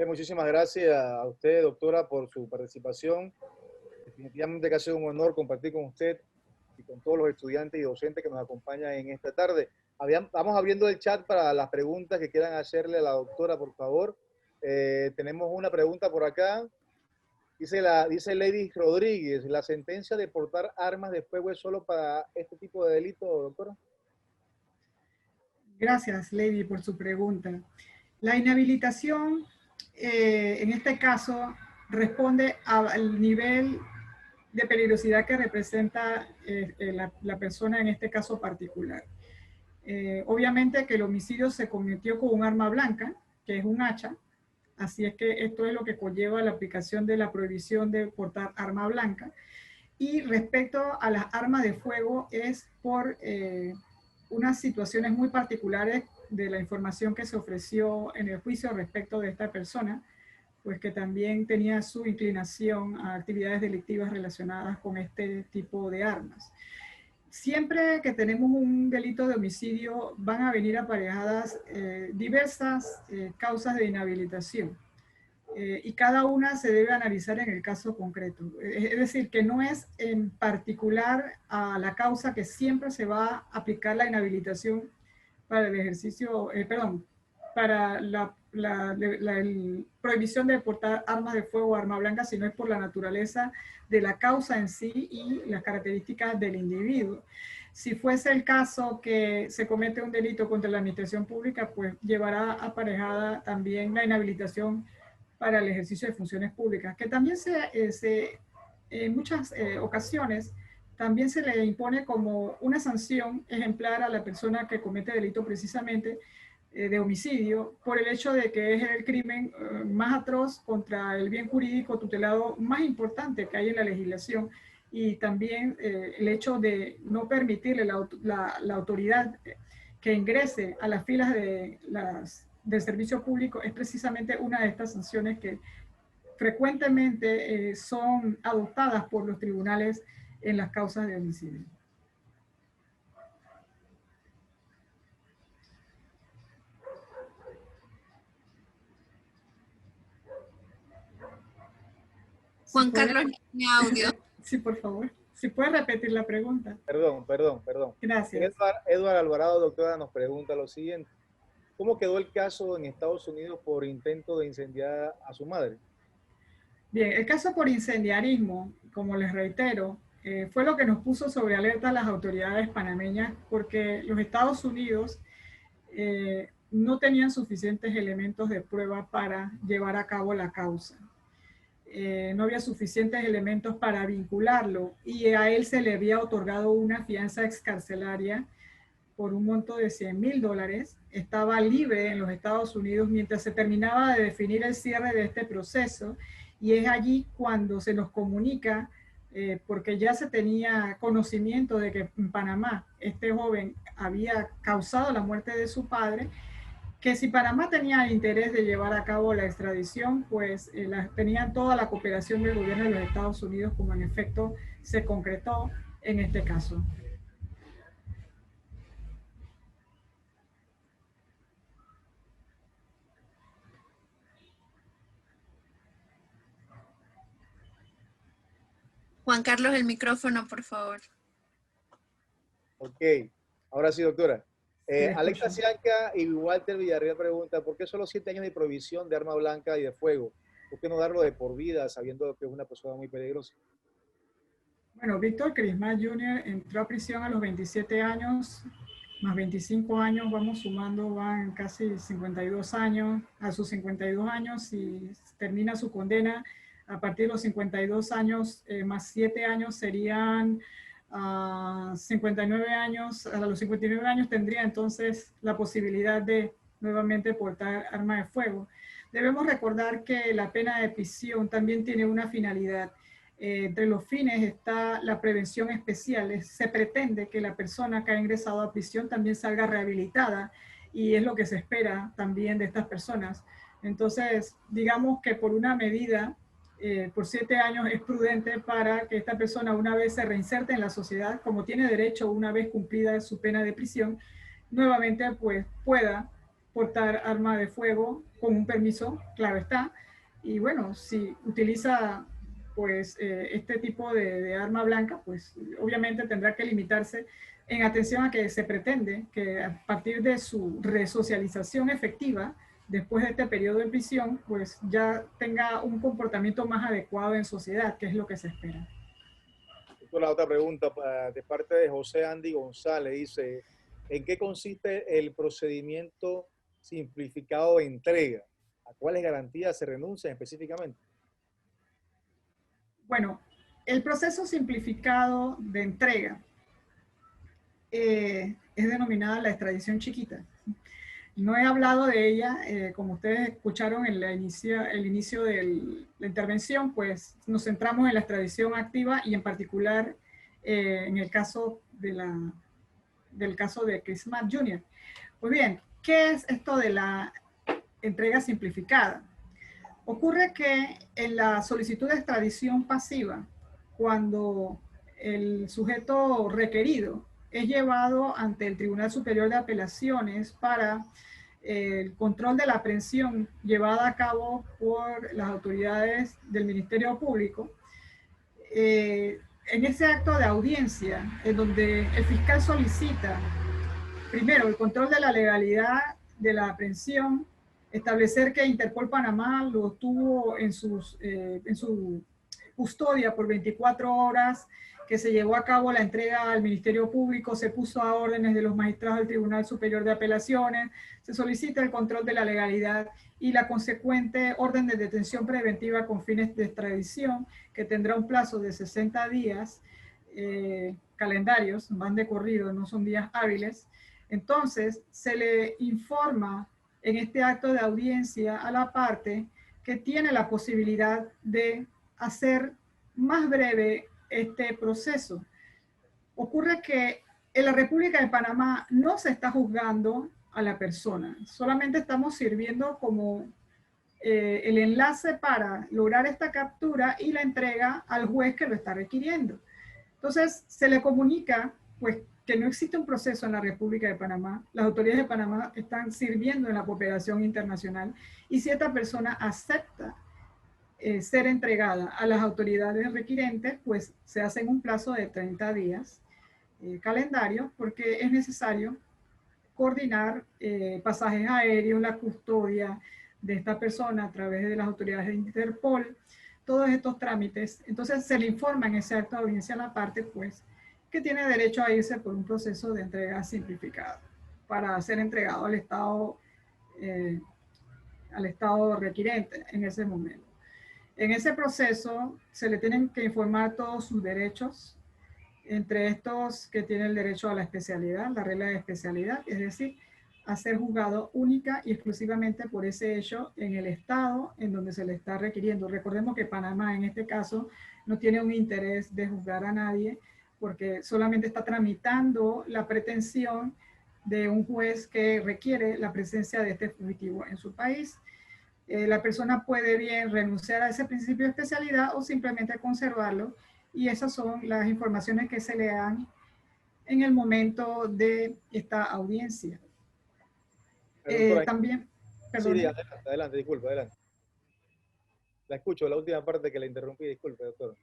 Muchísimas gracias a usted, doctora, por su participación. Definitivamente que ha sido un honor compartir con usted y con todos los estudiantes y docentes que nos acompañan en esta tarde. Vamos abriendo el chat para las preguntas que quieran hacerle a la doctora, por favor. Tenemos una pregunta por acá. Dice Lady Rodríguez, ¿la sentencia de portar armas de fuego es solo para este tipo de delito, doctora? Gracias, Lady, por su pregunta. La inhabilitación, en este caso, responde al nivel de peligrosidad que representa la persona en este caso particular. Obviamente que el homicidio se cometió con un arma blanca, que es un hacha, así es que esto es lo que conlleva la aplicación de la prohibición de portar arma blanca. Y respecto a las armas de fuego es por unas situaciones muy particulares de la información que se ofreció en el juicio respecto de esta persona, pues que también tenía su inclinación a actividades delictivas relacionadas con este tipo de armas. Siempre que tenemos un delito de homicidio van a venir aparejadas diversas causas de inhabilitación. Y cada una se debe analizar en el caso concreto. Es decir, que no es en particular a la causa que siempre se va a aplicar la inhabilitación para el ejercicio, para la prohibición de portar armas de fuego o arma blanca, sino es por la naturaleza de la causa en sí y las características del individuo. Si fuese el caso que se comete un delito contra la administración pública, pues llevará aparejada también la inhabilitación para el ejercicio de funciones públicas, que también en muchas ocasiones también se le impone como una sanción ejemplar a la persona que comete delito precisamente de homicidio por el hecho de que es el crimen más atroz contra el bien jurídico tutelado más importante que hay en la legislación, y también el hecho de no permitirle la autoridad que ingrese a las filas del servicio público es precisamente una de estas sanciones que frecuentemente son adoptadas por los tribunales en las causas de homicidio. Juan Carlos, ¿tiene audio? Sí, por favor. Si puede repetir la pregunta. Perdón. Gracias. Edward Alvarado, doctora, nos pregunta lo siguiente. ¿Cómo quedó el caso en Estados Unidos por intento de incendiar a su madre? Bien, el caso por incendiarismo, como les reitero, fue lo que nos puso sobre alerta a las autoridades panameñas porque los Estados Unidos no tenían suficientes elementos de prueba para llevar a cabo la causa. No había suficientes elementos para vincularlo y a él se le había otorgado una fianza excarcelaria por un monto de $100,000. Estaba libre en los Estados Unidos mientras se terminaba de definir el cierre de este proceso y es allí cuando se nos comunica, porque ya se tenía conocimiento de que en Panamá este joven había causado la muerte de su padre, que si Panamá tenía el interés de llevar a cabo la extradición, pues tenían toda la cooperación del gobierno de los Estados Unidos, como en efecto se concretó en este caso. Juan Carlos, el micrófono, por favor. Ok, ahora sí, doctora. Alexa escucho. Sianca y Walter Villarreal pregunta, ¿por qué solo 7 años de prohibición de arma blanca y de fuego? ¿Por qué no darlo de por vida, sabiendo que es una persona muy peligrosa? Bueno, Víctor Crismat Jr. entró a prisión a los 27 años, más 25 años, vamos sumando, van casi 52 años, a sus 52 años y termina su condena. A partir de los 52 años, más 7 años serían 59 años. A los 59 años tendría entonces la posibilidad de nuevamente portar arma de fuego. Debemos recordar que la pena de prisión también tiene una finalidad. Entre los fines está la prevención especial. Se pretende que la persona que ha ingresado a prisión también salga rehabilitada y es lo que se espera también de estas personas. Entonces, digamos que por una medida, por 7 años es prudente para que esta persona una vez se reinserte en la sociedad, como tiene derecho una vez cumplida su pena de prisión, nuevamente pues pueda portar arma de fuego con un permiso, claro está. Y bueno, si utiliza pues este tipo de arma blanca, pues obviamente tendrá que limitarse en atención a que se pretende que a partir de su resocialización efectiva, después de este periodo de prisión, pues ya tenga un comportamiento más adecuado en sociedad, que es lo que se espera. La otra pregunta de parte de José Andy González dice, ¿en qué consiste el procedimiento simplificado de entrega? ¿A cuáles garantías se renuncia específicamente? Bueno, el proceso simplificado de entrega es denominada la extradición chiquita. No he hablado de ella, como ustedes escucharon en el inicio de la intervención, pues nos centramos en la extradición activa y en particular en el caso del caso de Crismat Jr. Pues bien, ¿qué es esto de la entrega simplificada? Ocurre que en la solicitud de extradición pasiva, cuando el sujeto requerido es llevado ante el Tribunal Superior de Apelaciones para el control de la aprehensión llevada a cabo por las autoridades del Ministerio Público, en ese acto de audiencia, en donde el fiscal solicita, primero, el control de la legalidad de la aprehensión, establecer que Interpol Panamá lo tuvo en su custodia por 24 horas, que se llevó a cabo la entrega al Ministerio Público, se puso a órdenes de los magistrados del Tribunal Superior de Apelaciones, se solicita el control de la legalidad y la consecuente orden de detención preventiva con fines de extradición, que tendrá un plazo de 60 días calendarios, van de corrido, no son días hábiles. Entonces, se le informa en este acto de audiencia a la parte que tiene la posibilidad de hacer más breve este proceso. Ocurre que en la República de Panamá no se está juzgando a la persona, solamente estamos sirviendo como el enlace para lograr esta captura y la entrega al juez que lo está requiriendo. Entonces, se le comunica pues, que no existe un proceso en la República de Panamá. Las autoridades de Panamá están sirviendo en la cooperación internacional y si esta persona acepta ser entregada a las autoridades requirentes, pues se hace en un plazo de 30 días calendario, porque es necesario coordinar pasajes aéreos, la custodia de esta persona a través de las autoridades de Interpol, todos estos trámites. Entonces se le informa en ese acto de audiencia a la parte, pues, que tiene derecho a irse por un proceso de entrega simplificado para ser entregado al Estado requirente en ese momento. En ese proceso se le tienen que informar todos sus derechos, entre estos que tiene el derecho a la especialidad, la regla de especialidad, es decir, a ser juzgado única y exclusivamente por ese hecho en el estado en donde se le está requiriendo. Recordemos que Panamá en este caso no tiene un interés de juzgar a nadie porque solamente está tramitando la pretensión de un juez que requiere la presencia de este fugitivo en su país. La persona puede bien renunciar a ese principio de especialidad o simplemente conservarlo, y esas son las informaciones que se le dan en el momento de esta audiencia. También, perdón. Sí, adelante, disculpe, adelante. La escucho, la última parte que le interrumpí, disculpe, doctor.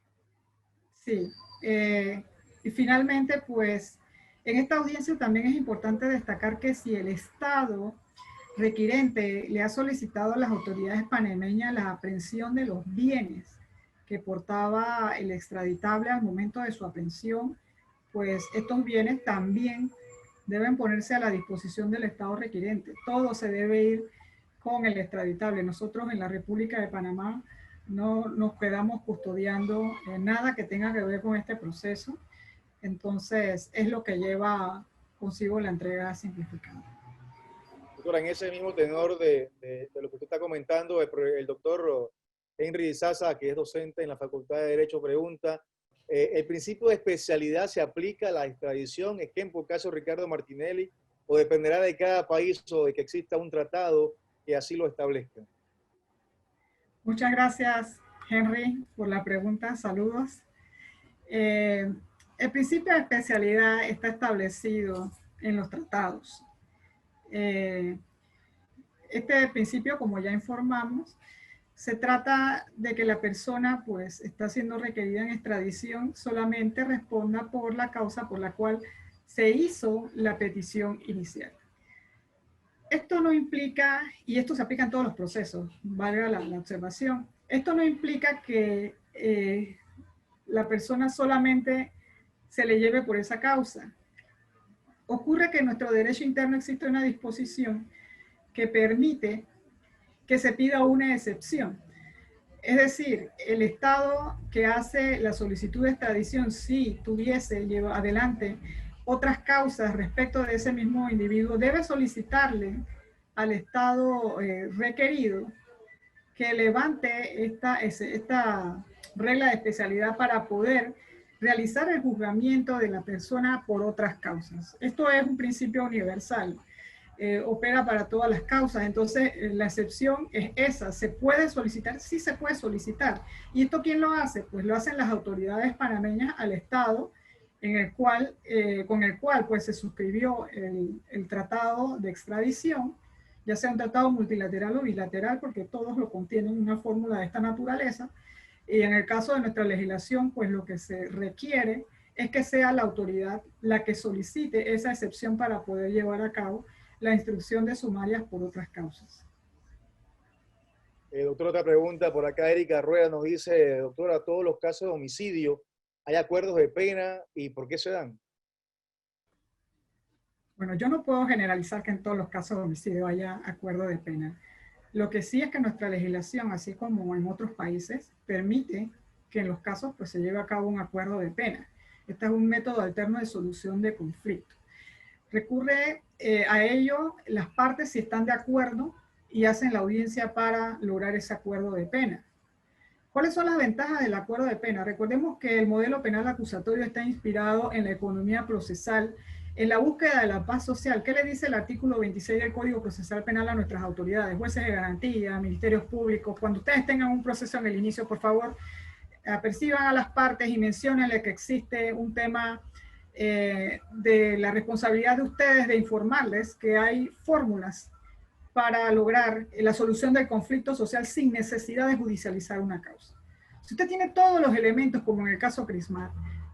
Sí, y finalmente, pues, en esta audiencia también es importante destacar que si el Estado requirente le ha solicitado a las autoridades panameñas la aprehensión de los bienes que portaba el extraditable al momento de su aprehensión, pues estos bienes también deben ponerse a la disposición del Estado requirente. Todo se debe ir con el extraditable. Nosotros en la República de Panamá no nos quedamos custodiando nada que tenga que ver con este proceso. Entonces, es lo que lleva consigo la entrega simplificada. Doctora, en ese mismo tenor de lo que usted está comentando, el doctor Henry Sasa, que es docente en la Facultad de Derecho, pregunta, ¿el principio de especialidad se aplica a la extradición, ejemplo, caso Ricardo Martinelli, o dependerá de cada país o de que exista un tratado que así lo establezca? Muchas gracias, Henry, por la pregunta. Saludos. El principio de especialidad está establecido en los tratados. Este principio, como ya informamos, se trata de que la persona pues está siendo requerida en extradición solamente responda por la causa por la cual se hizo la petición inicial. Esto no implica, y esto se aplica en todos los procesos, valga la observación, esto no implica que la persona solamente se le lleve por esa causa. Ocurre que en nuestro derecho interno existe una disposición que permite que se pida una excepción. Es decir, el Estado que hace la solicitud de extradición, si tuviese adelante otras causas respecto de ese mismo individuo, debe solicitarle al Estado requerido que levante esta regla de especialidad para poder realizar el juzgamiento de la persona por otras causas. Esto es un principio universal. Opera para todas las causas. Entonces, la excepción es esa. ¿Se puede solicitar? Sí se puede solicitar. ¿Y esto quién lo hace? Pues lo hacen las autoridades panameñas al Estado, con el cual pues, se suscribió el tratado de extradición, ya sea un tratado multilateral o bilateral, porque todos lo contienen una fórmula de esta naturaleza. Y en el caso de nuestra legislación, pues lo que se requiere es que sea la autoridad la que solicite esa excepción para poder llevar a cabo la instrucción de sumarias por otras causas. Doctor, otra pregunta por acá. Erika Rueda nos dice, doctora, todos los casos de homicidio, ¿hay acuerdos de pena y por qué se dan? Bueno, yo no puedo generalizar que en todos los casos de homicidio haya acuerdo de pena. Lo que sí es que nuestra legislación, así como en otros países, permite que en los casos pues, se lleve a cabo un acuerdo de pena. Este es un método alterno de solución de conflicto. Recurre a ello las partes si están de acuerdo y hacen la audiencia para lograr ese acuerdo de pena. ¿Cuáles son las ventajas del acuerdo de pena? Recordemos que el modelo penal acusatorio está inspirado en la economía procesal, en la búsqueda de la paz social. ¿Qué le dice el artículo 26 del Código Procesal Penal a nuestras autoridades, jueces de garantía, ministerios públicos? Cuando ustedes tengan un proceso en el inicio, por favor, aperciban a las partes y menciónenle que existe un tema de la responsabilidad de ustedes de informarles que hay fórmulas para lograr la solución del conflicto social sin necesidad de judicializar una causa. Si usted tiene todos los elementos, como en el caso Crismat,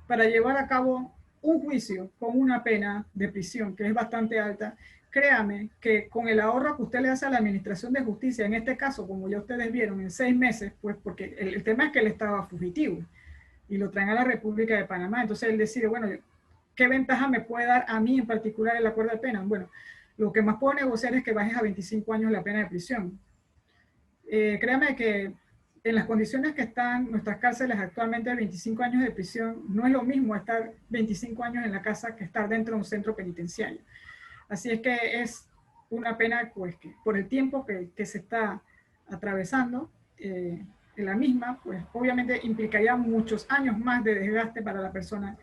para llevar a cabo un juicio con una pena de prisión que es bastante alta, créame que con el ahorro que usted le hace a la Administración de Justicia, en este caso, como ya ustedes vieron, en 6 meses, pues porque el tema es que él estaba fugitivo y lo traen a la República de Panamá, entonces él decide, bueno, ¿qué ventaja me puede dar a mí en particular el acuerdo de pena? Bueno, lo que más puedo negociar es que bajes a 25 años la pena de prisión. Créame que en las condiciones que están nuestras cárceles actualmente, 25 años de prisión no es lo mismo estar 25 años en la casa que estar dentro de un centro penitenciario. Así es que es una pena, pues, que por el tiempo que se está atravesando en la misma, pues obviamente implicaría muchos años más de desgaste para la persona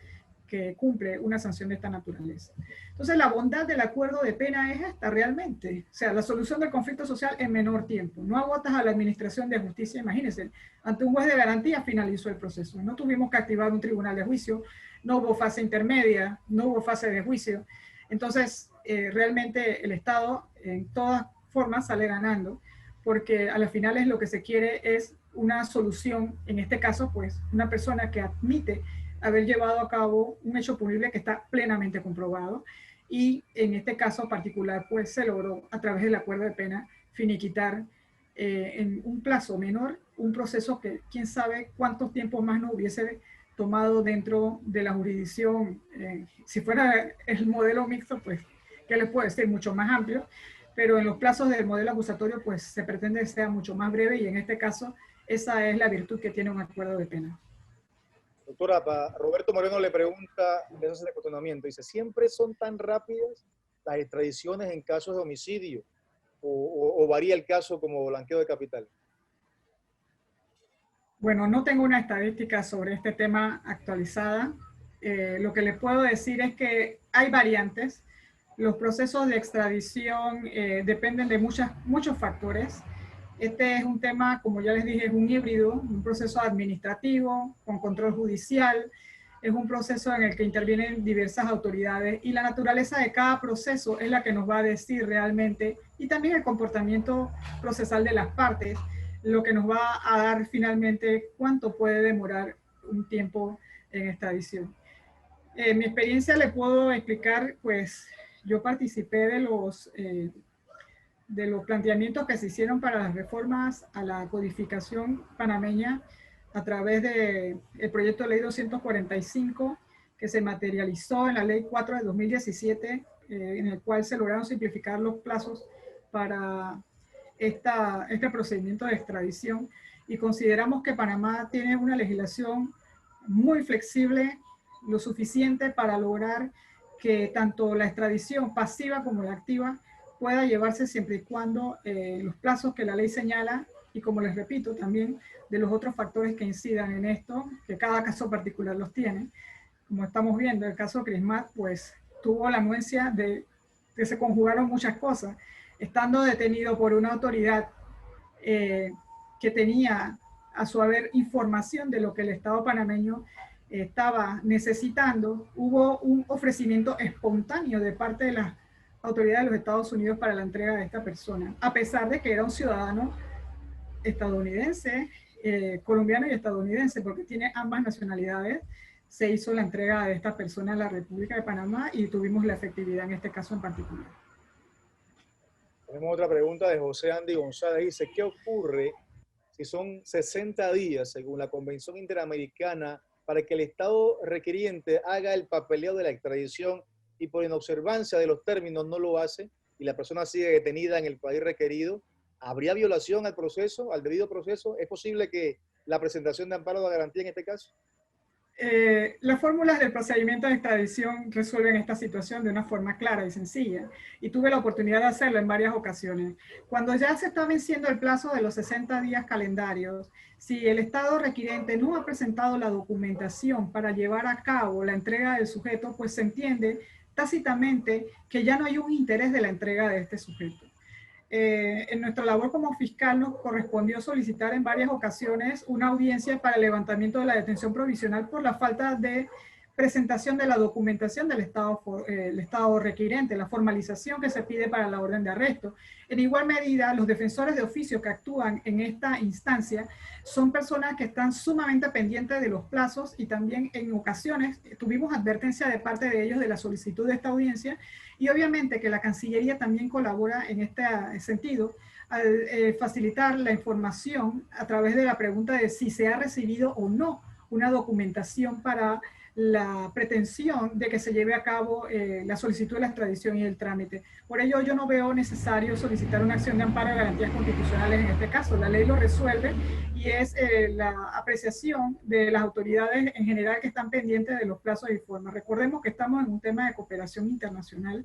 que cumple una sanción de esta naturaleza. Entonces, la bondad del acuerdo de pena es esta realmente. O sea, la solución del conflicto social en menor tiempo. No agotas a la Administración de Justicia, imagínense, ante un juez de garantía finalizó el proceso. No tuvimos que activar un tribunal de juicio, no hubo fase intermedia, no hubo fase de juicio. Entonces, realmente el Estado en todas formas sale ganando, porque a las finales lo que se quiere es una solución, en este caso, pues, una persona que admite haber llevado a cabo un hecho punible que está plenamente comprobado, y en este caso particular, pues, se logró a través del acuerdo de pena finiquitar en un plazo menor un proceso que quién sabe cuántos tiempos más no hubiese tomado dentro de la jurisdicción. Si fuera el modelo mixto, pues, ¿qué les puedo decir? Mucho más amplio, pero en los plazos del modelo acusatorio, pues, se pretende que sea mucho más breve, y en este caso, esa es la virtud que tiene un acuerdo de pena. Doctora, Roberto Moreno le pregunta, le hace el cuestionamiento, dice, ¿siempre son tan rápidas las extradiciones en casos de homicidio? ¿O varía el caso como blanqueo de capital? Bueno, no tengo una estadística sobre este tema actualizada. Lo que les puedo decir es que hay variantes. Los procesos de extradición dependen de muchos factores. Este es un tema, como ya les dije, es un híbrido, un proceso administrativo con control judicial. Es un proceso en el que intervienen diversas autoridades, y la naturaleza de cada proceso es la que nos va a decir realmente, y también el comportamiento procesal de las partes, lo que nos va a dar finalmente cuánto puede demorar un tiempo en extradición. En mi experiencia le puedo explicar, pues yo participé de los planteamientos que se hicieron para las reformas a la codificación panameña a través del proyecto de ley 245, que se materializó en la ley 4 de 2017, en el cual se lograron simplificar los plazos para este procedimiento de extradición, y consideramos que Panamá tiene una legislación muy flexible, lo suficiente para lograr que tanto la extradición pasiva como la activa pueda llevarse siempre y cuando los plazos que la ley señala, y como les repito también de los otros factores que incidan en esto, que cada caso particular los tiene. Como estamos viendo, el caso Crismat, pues tuvo la anuencia de que se conjugaron muchas cosas. Estando detenido por una autoridad que tenía a su haber información de lo que el Estado panameño estaba necesitando, hubo un ofrecimiento espontáneo de parte de las autoridades de los Estados Unidos para la entrega de esta persona, a pesar de que era un ciudadano estadounidense, colombiano y estadounidense, porque tiene ambas nacionalidades. Se hizo la entrega de esta persona a la República de Panamá y tuvimos la efectividad en este caso en particular. Tenemos otra pregunta de José Andy González. Dice, ¿qué ocurre si son 60 días, según la Convención Interamericana, para que el Estado requiriente haga el papeleo de la extradición y por inobservancia de los términos no lo hace y la persona sigue detenida en el país requerido? ¿Habría violación al proceso, al debido proceso? ¿Es posible que la presentación de amparo de garantía en este caso? Las fórmulas del procedimiento de extradición resuelven esta situación de una forma clara y sencilla, y tuve la oportunidad de hacerlo en varias ocasiones. Cuando ya se está venciendo el plazo de los 60 días calendarios, si el Estado requiriente no ha presentado la documentación para llevar a cabo la entrega del sujeto, pues se entiende tácitamente que ya no hay un interés de la entrega de este sujeto. En nuestra labor como fiscal nos correspondió solicitar en varias ocasiones una audiencia para el levantamiento de la detención provisional por la falta de presentación de la documentación del el estado requirente, la formalización que se pide para la orden de arresto. En igual medida, los defensores de oficio que actúan en esta instancia son personas que están sumamente pendientes de los plazos y también en ocasiones tuvimos advertencia de parte de ellos de la solicitud de esta audiencia y obviamente que la Cancillería también colabora en este sentido al facilitar la información a través de la pregunta de si se ha recibido o no una documentación para la pretensión de que se lleve a cabo la solicitud de la extradición y el trámite. Por ello, yo no veo necesario solicitar una acción de amparo de garantías constitucionales en este caso. La ley lo resuelve y es la apreciación de las autoridades en general que están pendientes de los plazos y formas. Recordemos que estamos en un tema de cooperación internacional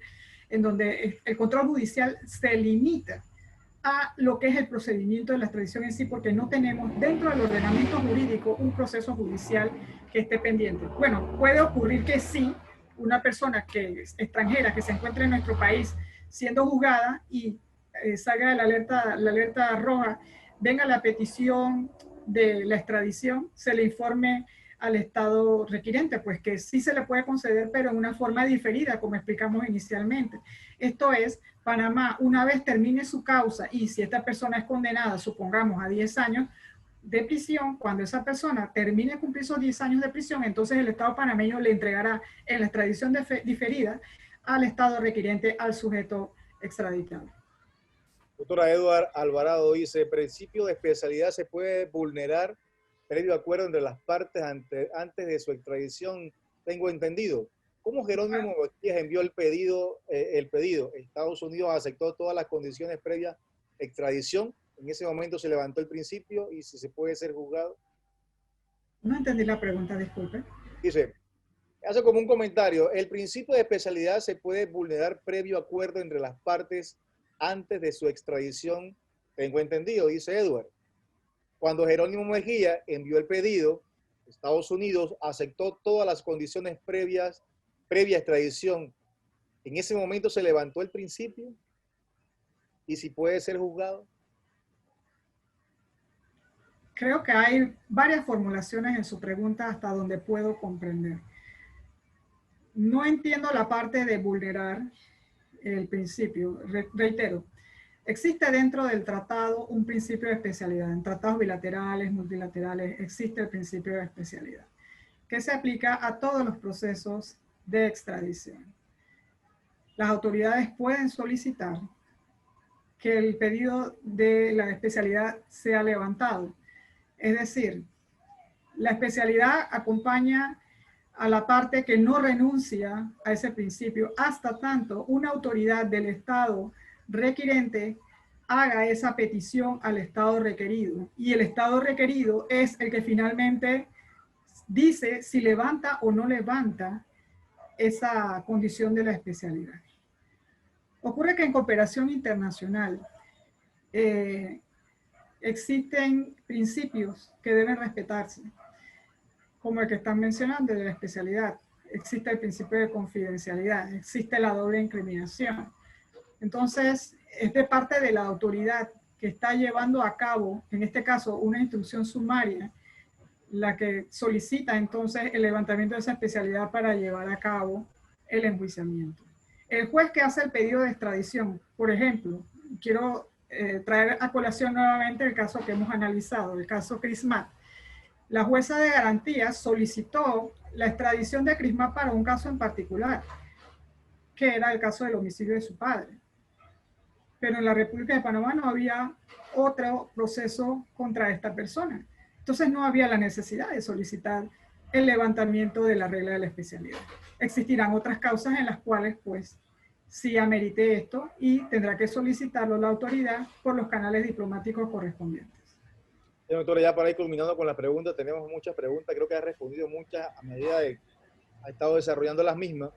en donde el control judicial se limita a lo que es el procedimiento de la extradición en sí, porque no tenemos dentro del ordenamiento jurídico un proceso judicial que esté pendiente. Bueno, puede ocurrir que sí, una persona que es extranjera, que se encuentre en nuestro país siendo juzgada y salga de la alerta roja, venga la petición de la extradición, se le informe al Estado requirente, pues que sí se le puede conceder, pero en una forma diferida, como explicamos inicialmente. Esto es, Panamá, una vez termine su causa y si esta persona es condenada, supongamos, a 10 años de prisión, cuando esa persona termine de cumplir esos 10 años de prisión, entonces el Estado panameño le entregará en la extradición diferida al Estado requiriente, al sujeto extraditado. Doctora Edward Alvarado dice, ¿el principio de especialidad se puede vulnerar previo acuerdo entre las partes antes de su extradición? Tengo entendido. ¿Cómo Jerónimo Botías envió el pedido? Estados Unidos aceptó todas las condiciones previas extradición. En ese momento se levantó el principio y si se puede ser juzgado. No entendí la pregunta, disculpe. Dice, hace como un comentario, ¿el principio de especialidad se puede vulnerar previo acuerdo entre las partes antes de su extradición? Tengo entendido, dice Edward. Cuando Jerónimo Mejía envió el pedido, Estados Unidos aceptó todas las condiciones previa extradición. En ese momento se levantó el principio y si puede ser juzgado. Creo que hay varias formulaciones en su pregunta hasta donde puedo comprender. No entiendo la parte de vulnerar el principio. Reitero, existe dentro del tratado un principio de especialidad. En tratados bilaterales, multilaterales, existe el principio de especialidad, que se aplica a todos los procesos de extradición. Las autoridades pueden solicitar que el pedido de la especialidad sea levantado. Es decir, la especialidad acompaña a la parte que no renuncia a ese principio hasta tanto una autoridad del Estado requirente haga esa petición al Estado requerido. Y el Estado requerido es el que finalmente dice si levanta o no levanta esa condición de la especialidad. Ocurre que en cooperación internacional existen principios que deben respetarse, como el que están mencionando de la especialidad. Existe el principio de confidencialidad, existe la doble incriminación. Entonces, es de parte de la autoridad que está llevando a cabo, en este caso, una instrucción sumaria, la que solicita entonces el levantamiento de esa especialidad para llevar a cabo el enjuiciamiento. El juez que hace el pedido de extradición, por ejemplo, quiero traer a colación nuevamente el caso que hemos analizado, el caso Crismat. La jueza de garantías solicitó la extradición de Crismat para un caso en particular, que era el caso del homicidio de su padre. Pero en la República de Panamá no había otro proceso contra esta persona. Entonces no había la necesidad de solicitar el levantamiento de la regla de la especialidad. Existirán otras causas en las cuales, pues, sí amerite esto y tendrá que solicitarlo la autoridad por los canales diplomáticos correspondientes. Doctora, ya para ir culminando con la pregunta, tenemos muchas preguntas, creo que ha respondido muchas a medida de ha estado desarrollando las mismas.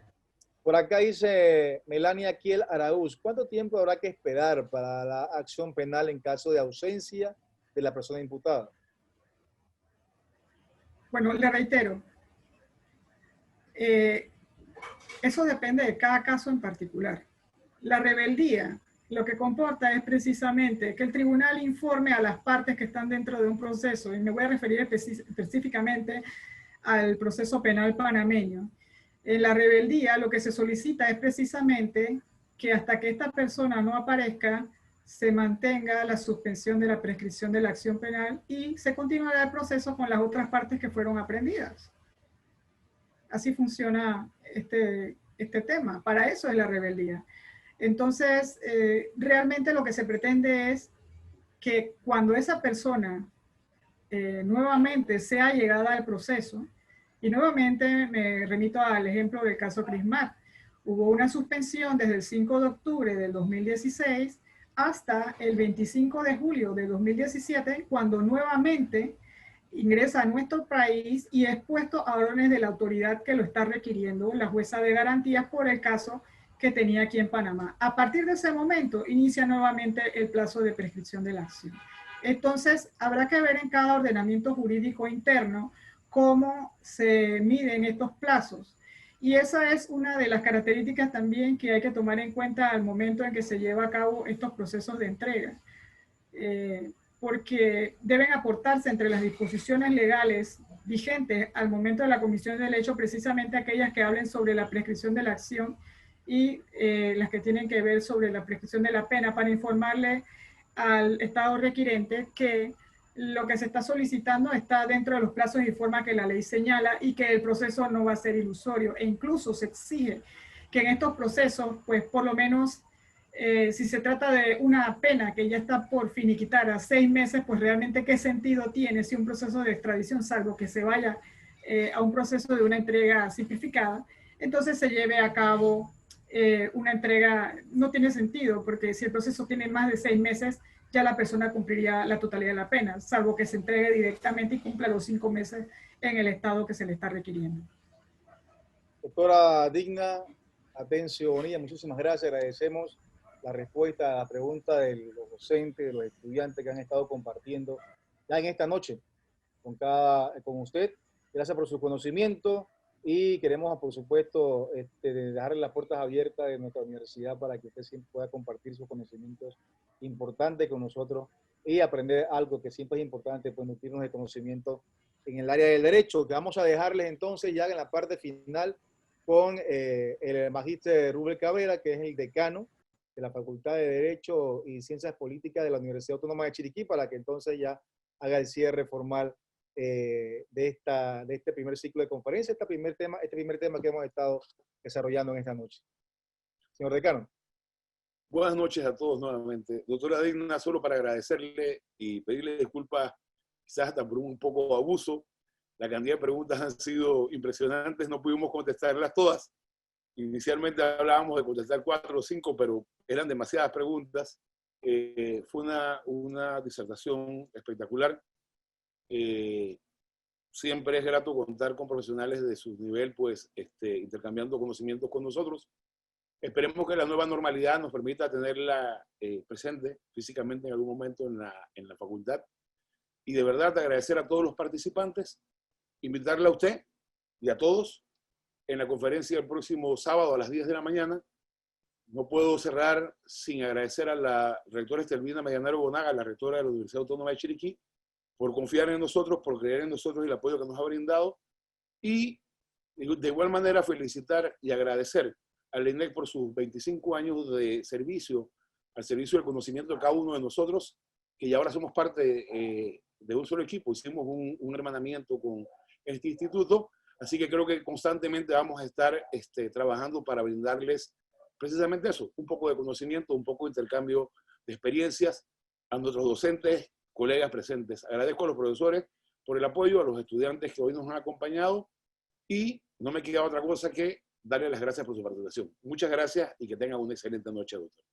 Por acá dice Melania Kiel Araúz, ¿cuánto tiempo habrá que esperar para la acción penal en caso de ausencia de la persona imputada? Bueno, le reitero, eso depende de cada caso en particular. La rebeldía lo que comporta es precisamente que el tribunal informe a las partes que están dentro de un proceso, y me voy a referir específicamente al proceso penal panameño. En la rebeldía lo que se solicita es precisamente que hasta que esta persona no aparezca, se mantenga la suspensión de la prescripción de la acción penal y se continuará el proceso con las otras partes que fueron aprendidas. Así funciona este tema. Para eso es la rebeldía. Entonces, realmente lo que se pretende es que cuando esa persona nuevamente sea llegada al proceso, y nuevamente me remito al ejemplo del caso Crismat, hubo una suspensión desde el 5 de octubre del 2016 hasta el 25 de julio de 2017, cuando nuevamente ingresa a nuestro país y es puesto a órdenes de la autoridad que lo está requiriendo, la jueza de garantías, por el caso que tenía aquí en Panamá. A partir de ese momento inicia nuevamente el plazo de prescripción de la acción. Entonces, habrá que ver en cada ordenamiento jurídico interno cómo se miden estos plazos. Y esa es una de las características también que hay que tomar en cuenta al momento en que se lleva a cabo estos procesos de entrega. Porque deben aportarse entre las disposiciones legales vigentes al momento de la comisión del hecho precisamente aquellas que hablen sobre la prescripción de la acción y las que tienen que ver sobre la prescripción de la pena, para informarle al Estado requirente que lo que se está solicitando está dentro de los plazos y forma que la ley señala y que el proceso no va a ser ilusorio. E incluso se exige que en estos procesos, pues por lo menos, si se trata de una pena que ya está por finiquitar a 6 meses, pues realmente qué sentido tiene si un proceso de extradición, salvo que se vaya a un proceso de una entrega simplificada, entonces se lleve a cabo una entrega. No tiene sentido, porque si el proceso tiene más de 6 meses, ya la persona cumpliría la totalidad de la pena, salvo que se entregue directamente y cumpla los 5 meses en el estado que se le está requiriendo. Doctora Digna Atencio Bonilla, muchísimas gracias. Agradecemos la respuesta a la pregunta de los docentes, de los estudiantes que han estado compartiendo ya en esta noche con usted. Gracias por su conocimiento y queremos, por supuesto, dejarle las puertas abiertas de nuestra universidad para que usted siempre pueda compartir sus conocimientos importantes con nosotros y aprender algo que siempre es importante, pues nutrirnos de conocimiento en el área del derecho, que vamos a dejarles entonces ya en la parte final con el magíster Rubén Cabrera, que es el decano de la Facultad de Derecho y Ciencias Políticas de la Universidad Autónoma de Chiriquí, para que entonces ya haga el cierre formal de este primer ciclo de conferencia, este primer tema que hemos estado desarrollando en esta noche. Señor decano. Buenas noches a todos nuevamente. Doctora Digna, solo para agradecerle y pedirle disculpas, quizás hasta por un poco de abuso. La cantidad de preguntas han sido impresionantes, no pudimos contestarlas todas. Inicialmente hablábamos de contestar 4 o 5, pero eran demasiadas preguntas. Fue una disertación espectacular. Siempre es grato contar con profesionales de su nivel, pues intercambiando conocimientos con nosotros. Esperemos que la nueva normalidad nos permita tenerla presente físicamente en algún momento en la facultad. Y de verdad agradecer a todos los participantes, invitarle a usted y a todos en la conferencia el próximo sábado a las 10 de la mañana. No puedo cerrar sin agradecer a la rectora Estelvina Medianero Bonaga, la rectora de la Universidad Autónoma de Chiriquí, por confiar en nosotros, por creer en nosotros y el apoyo que nos ha brindado. Y de igual manera felicitar y agradecer al INEC por sus 25 años de servicio, al servicio del conocimiento de cada uno de nosotros, que ya ahora somos parte de un solo equipo. Hicimos un hermanamiento con este instituto, así que creo que constantemente vamos a estar trabajando para brindarles precisamente eso, un poco de conocimiento, un poco de intercambio de experiencias a nuestros docentes, colegas presentes. Agradezco a los profesores por el apoyo, a los estudiantes que hoy nos han acompañado y no me queda otra cosa que darle las gracias por su participación. Muchas gracias y que tengan una excelente noche, doctor.